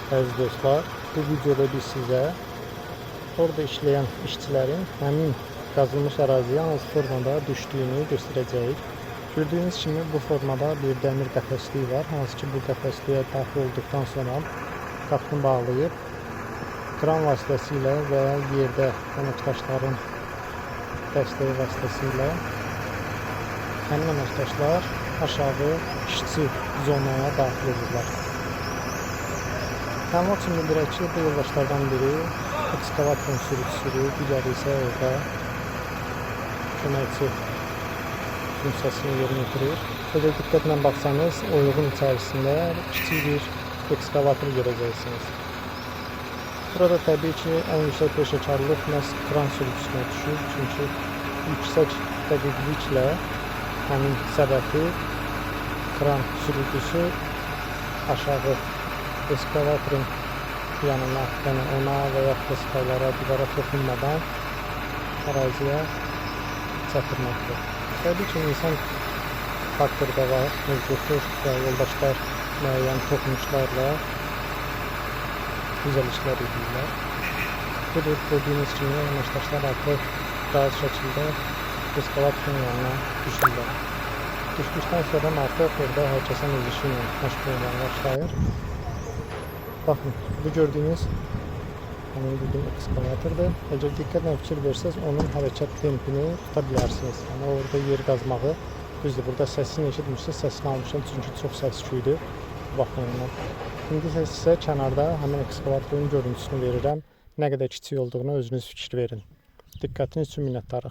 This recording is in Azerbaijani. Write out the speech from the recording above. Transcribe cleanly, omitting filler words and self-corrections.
Əziz dostlar, bu videoda biz sizə orada işləyən işçilərin həmin qazılmış əraziyə hansı formada düşdüyünü göstərəcəyik. Gördüyünüz kimi bu formada bir dəmir qəfəsliyi var. Hansı ki bu qəfəsliyə daxil olduqdan sonra qapını bağlayıb kran vasitəsilə və yerdə əməkdaşların dəstəyi vasitəsilə həmin əməkdaşlar aşağı işçi zonaya daxil edirlər. Təmin üçün bildirək ki, bu yoldaşlardan biri ekskavatorun sürücüsüdür, digəri isə orada köməkçi funksiyasını yerinə yetirir. Şöyle diqqətlə baxsanız, oyuğun içərisində kiçik bir ekskavator görəcəksiniz. Burada təbii ki, ən yüksək peşəkarlıq məhz kran sürücüsünə düşür. Çünki yüksək dəqiqliklə həmin səbəbi kran sürücüsü aşağı ekskavatorun yanına, yəni ona və ya sıralara, divara toxunmadan əraziyə çatdırmaqdır. Təbii ki, insan faktoru da var, mövcuddur və yoldaşlar müəyyən toxunuşlarla güzel işlər edirlər. Budur, gördüyünüz kimi əməkdaşlar artıq rahat şəkildə ekskavatorun yanına düşürlər. Düşdükdən sonra artıq orada hər kəsən öz işi ilə məşğul olmağa başlayır. Bakın, bu gördüğünüz həmin bir ekskavatordur. Əgər diqqətlə fikir versəz, onun hərəkət tempini tuta bilərsiniz. Yəni orada yer qazmağı, düzdür, burada səsini eşitmişsiniz, səsini almışam çünki çox səs-küydür. Baxımından. İndi sizə kənarda həmin ekskavatorun görüntüsünü verirəm. Nə qədər kiçik olduğunu özünüz fikir verin. Diqqətiniz üçün minnətdarıq.